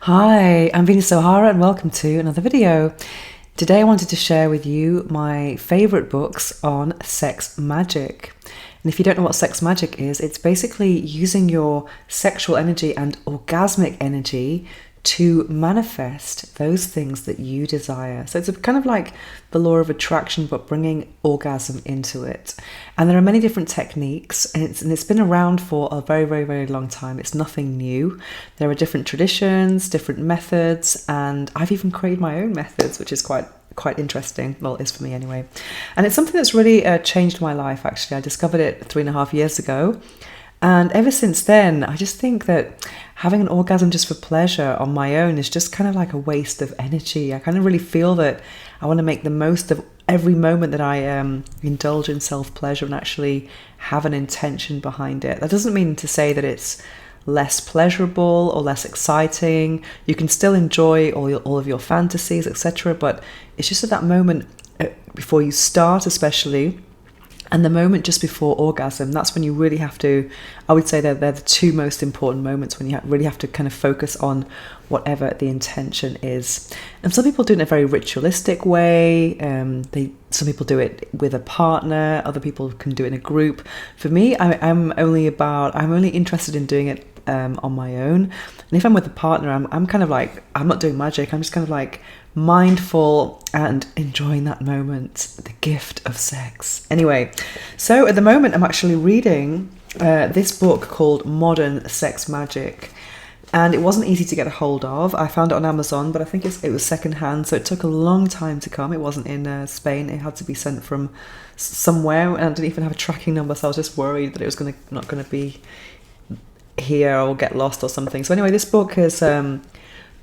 Hi, I'm Venus Sohara and welcome to another video. Today I wanted to share with you my favourite books on sex magic. And if you don't know what sex magic is, it's basically using your sexual energy and orgasmic energy to manifest those things that you desire. So it's a kind of like the law of attraction, but bringing orgasm into it. And there are many different techniques, and it's been around for a very, very, very long time. It's nothing new. There are different traditions, different methods, and I've even created my own methods, which is quite interesting. Well, it is for me anyway. And it's something that's really changed my life, actually. I discovered it 3.5 years ago. And ever since then, I just think that having an orgasm just for pleasure on my own is just kind of like a waste of energy. I kind of really feel that I want to make the most of every moment that I indulge in self-pleasure and actually have an intention behind it. That doesn't mean to say that it's less pleasurable or less exciting. You can still enjoy all of your fantasies, etc. But it's just at that moment before you start, especially, and the moment just before orgasm, that's when you really have to, I would say they're the two most important moments when you really have to kind of focus on whatever the intention is. And some people do it in a very ritualistic way. Some people do it with a partner. Other people can do it in a group. For me, I'm only interested in doing it on my own. And if I'm with a partner, I'm kind of like, I'm not doing magic. I'm just kind of like mindful and enjoying that moment, the gift of sex. Anyway, so at the moment I'm actually reading this book called Modern Sex Magic, and it wasn't easy to get a hold of. I found it on Amazon, but I think it was secondhand, so it took a long time to come. It wasn't in Spain. It had to be sent from somewhere, and I didn't even have a tracking number, so I was just worried that it was not going to be here or get lost or something. So anyway, this book is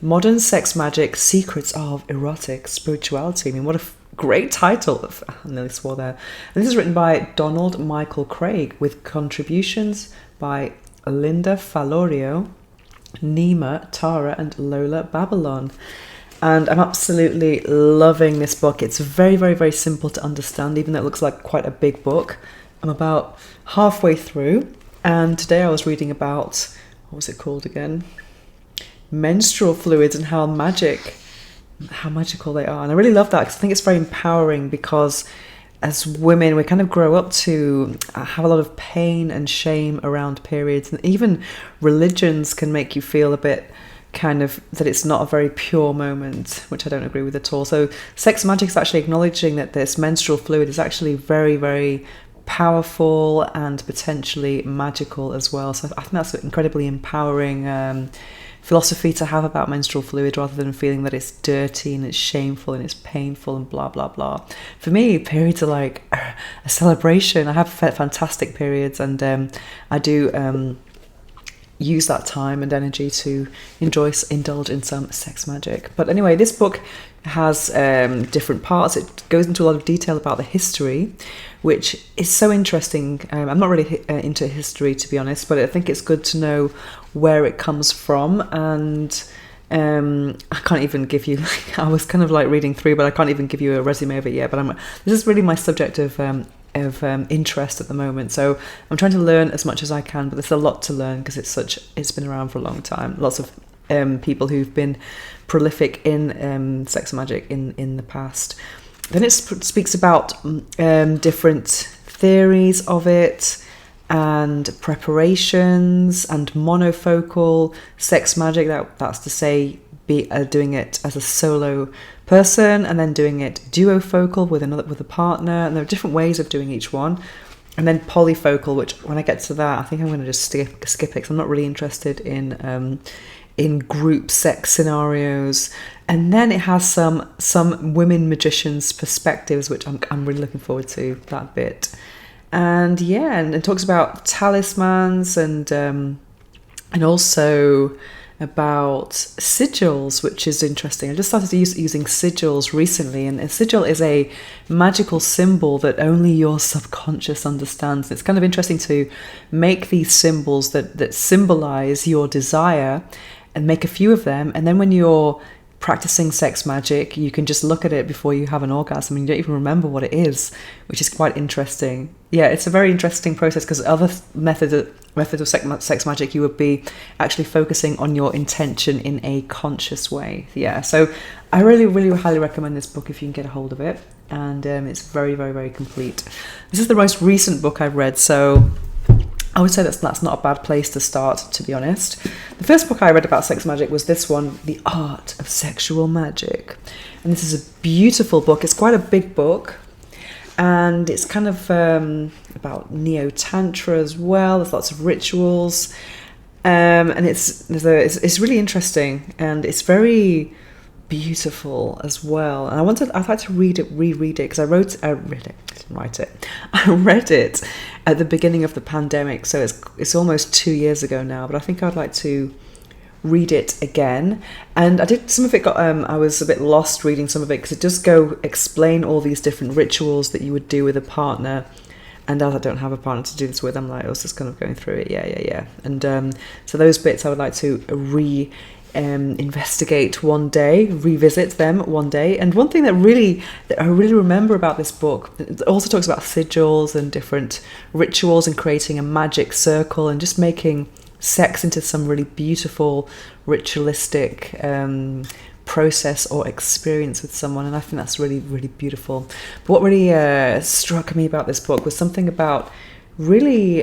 Modern Sex Magic, Secrets of Erotic Spirituality. I mean, what a great title. I nearly swore there. And this is written by Donald Michael Craig with contributions by Linda Falorio, Nima, Tara and Lola Babylon. And I'm absolutely loving this book. It's very, very, very simple to understand, even though it looks like quite a big book. I'm about halfway through, and today I was reading about, what was it called again? Menstrual fluids and how magical they are. And I really love that because I think it's very empowering, because as women we kind of grow up to have a lot of pain and shame around periods, and even religions can make you feel a bit kind of that it's not a very pure moment, which I don't agree with at all. So sex magic is actually acknowledging that this menstrual fluid is actually very, very powerful and potentially magical as well. So I think that's an incredibly empowering philosophy to have about menstrual fluid, rather than feeling that it's dirty and it's shameful and it's painful and blah blah blah. For me, periods are like a celebration. I have fantastic periods, and I do use that time and energy to indulge in some sex magic. But anyway, this book has different parts. It goes into a lot of detail about the history, which is so interesting. I'm not really into history, to be honest, but I think it's good to know where it comes from. And I can't even give you, I was kind of like reading through, but I can't even give you a resume of it yet. But this is really my subject of interest at the moment. So I'm trying to learn as much as I can, but there's a lot to learn because it's been around for a long time. Lots of people who've been prolific in sex magic in the past. Then it speaks about different theories of it, and preparations, and monofocal sex magic. That's to say, doing it as a solo person, and then doing it duofocal with a partner. And there are different ways of doing each one. And then polyfocal, which when I get to that, I think I'm going to just skip it, because I'm not really interested in group sex scenarios. And then it has some women magicians' perspectives, which I'm really looking forward to that bit. And yeah, and it talks about talismans and also about sigils, which is interesting. I just started using sigils recently, and a sigil is a magical symbol that only your subconscious understands. It's kind of interesting to make these symbols that symbolize your desire, and make a few of them, and then when you're practicing sex magic, you can just look at it before you have an orgasm and you don't even remember what it is, which is quite interesting. Yeah, it's a very interesting process, because other methods of sex magic, you would be actually focusing on your intention in a conscious way. Yeah, so I really, really highly recommend this book if you can get a hold of it. And it's very, very, very complete. This is the most recent book I've read, so I would say that's not a bad place to start, to be honest. The first book I read about sex magic was this one, The Art of Sexual Magic. And this is a beautiful book. It's quite a big book. And it's kind of about neo-tantra as well. There's lots of rituals. And it's really interesting. And it's very beautiful as well. And I'd like to reread it, because I read it at the beginning of the pandemic, so it's almost 2 years ago now, but I think I'd like to read it again. And I did some of it. I was a bit lost reading some of it, because it does explain all these different rituals that you would do with a partner. And as I don't have a partner to do this with, I was just kind of going through it. Yeah. And so those bits I would like to investigate one day, revisit them one day. And one thing that I really remember about this book, it also talks about sigils and different rituals and creating a magic circle and just making sex into some really beautiful ritualistic process or experience with someone. And I think that's really, really beautiful. But what really struck me about this book was something about really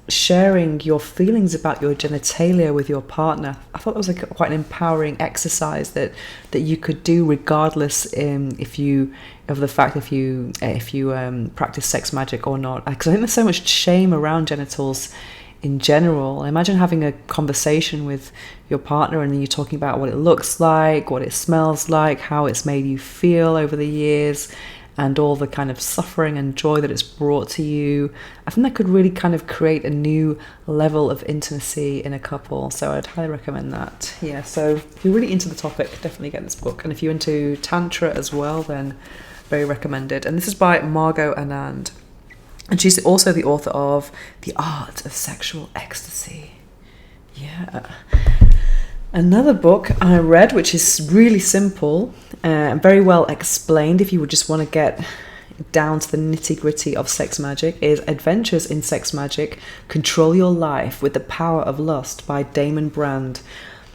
sharing your feelings about your genitalia with your partner. I thought that was quite an empowering exercise that you could do regardless if you practice sex magic or not. Because I think there's so much shame around genitals in general. I imagine having a conversation with your partner and then you're talking about what it looks like, what it smells like, how it's made you feel over the years, and all the kind of suffering and joy that it's brought to you. I think that could really kind of create a new level of intimacy in a couple. So I'd highly recommend that. Yeah, so if you're really into the topic, definitely get this book. And if you're into Tantra as well, then very recommended. And this is by Margot Anand. And she's also the author of The Art of Sexual Ecstasy. Yeah. Another book I read, which is really simple and very well explained if you would just want to get down to the nitty-gritty of sex magic, is Adventures in Sex Magic, Control Your Life with the Power of Lust by Damon Brand.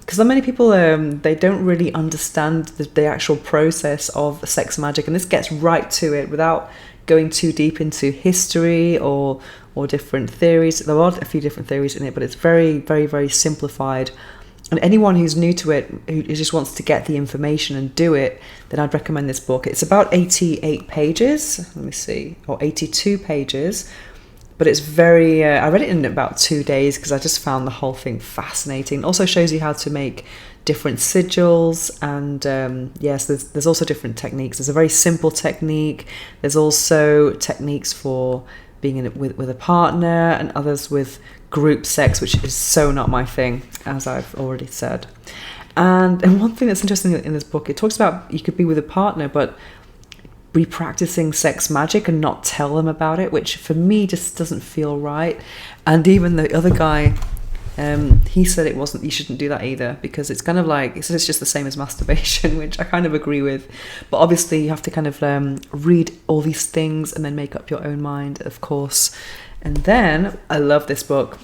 Because so many people, they don't really understand the actual process of sex magic, and this gets right to it without going too deep into history or different theories. There are a few different theories in it, but it's very, very, very simplified. And anyone who's new to it, who just wants to get the information and do it, then I'd recommend this book. It's about 88 pages, or 82 pages, but it's very, I read it in about 2 days because I just found the whole thing fascinating. It also shows you how to make different sigils, and yes, there's also different techniques. There's a very simple technique. There's also techniques for being in it with a partner, and others with group sex, which is so not my thing, as I've already said. And one thing that's interesting in this book, it talks about you could be with a partner, but be practicing sex magic and not tell them about it, which for me just doesn't feel right. And even the other guy, he said it wasn't, you shouldn't do that either, because it's kind of like, he said it's just the same as masturbation, which I kind of agree with. But obviously you have to kind of read all these things and then make up your own mind, of course. And then I love this book,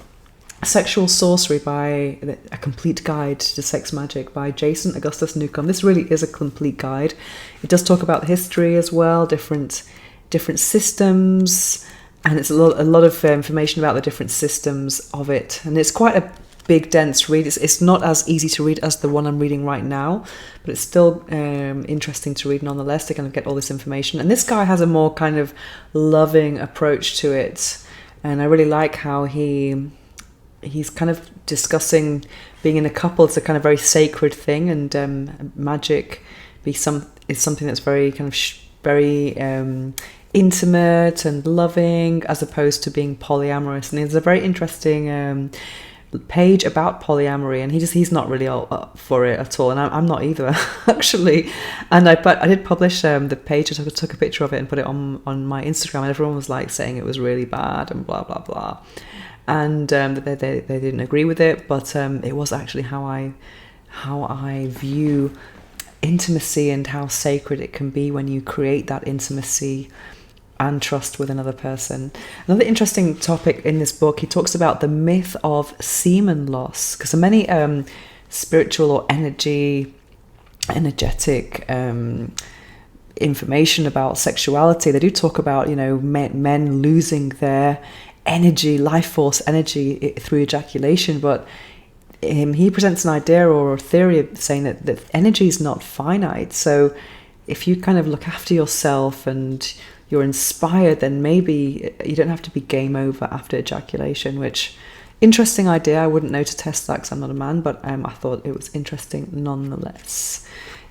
Sexual Sorcery, by A Complete Guide to Sex Magic by Jason Augustus Newcomb. This really is a complete guide. It does talk about the history as well, different systems, and it's a lot of information about the different systems of it. And it's quite a big, dense read. It's not as easy to read as the one I'm reading right now, but it's still interesting to read nonetheless, to kind of get all this information. And this guy has a more kind of loving approach to it. And I really like how he's kind of discussing being in a couple. It's a kind of very sacred thing, and magic is something that's very kind of very intimate and loving, as opposed to being polyamorous. And there's a very interesting page about polyamory, and he's not really up for it at all, and I'm not either actually. And I did publish the page. I took a picture of it and put it on my Instagram, and everyone was like saying it was really bad and blah blah blah, and they didn't agree with it, but it was actually how I view intimacy and how sacred it can be when you create that intimacy and trust with another person. Another interesting topic in this book, he talks about the myth of semen loss, because there are many spiritual or energetic information about sexuality. They do talk about, you know, men losing their energy, life force energy through ejaculation, but he presents an idea or a theory of saying that energy is not finite. So if you kind of look after yourself and you're inspired, then maybe you don't have to be game over after ejaculation, which, interesting idea. I wouldn't know to test that because I'm not a man, but I thought it was interesting nonetheless.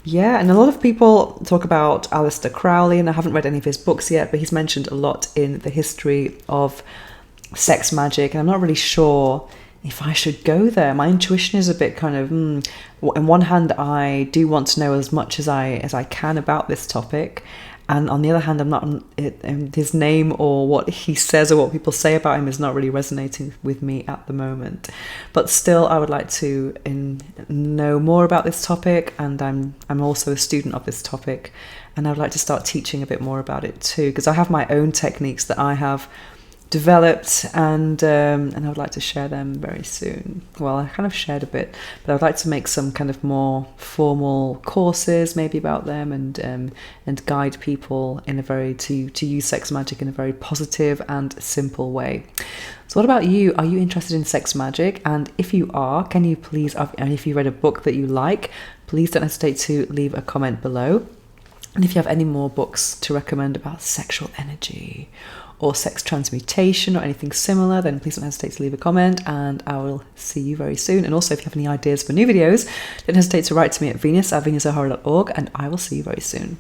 Yeah, and a lot of people talk about Aleister Crowley, and I haven't read any of his books yet, but he's mentioned a lot in the history of sex magic, and I'm not really sure if I should go there. My intuition is a bit kind of, on one hand, I do want to know as much as I can about this topic, and on the other hand, I'm not, his name or what he says or what people say about him is not really resonating with me at the moment. But still, I would like to know more about this topic, and I'm also a student of this topic, and I would like to start teaching a bit more about it too, because I have my own techniques that I have developed, and I would like to share them very soon. Well, I kind of shared a bit, but I would like to make some kind of more formal courses maybe about them, and guide people in a very to use sex magic in a very positive and simple way. So what about you? Are you interested in sex magic? And if you are, can you please, and if you read a book that you like, please don't hesitate to leave a comment below. And if you have any more books to recommend about sexual energy or sex transmutation or anything similar, then please don't hesitate to leave a comment, and I will see you very soon. And also, if you have any ideas for new videos, don't hesitate to write to me at venus@venusohara.org, and I will see you very soon.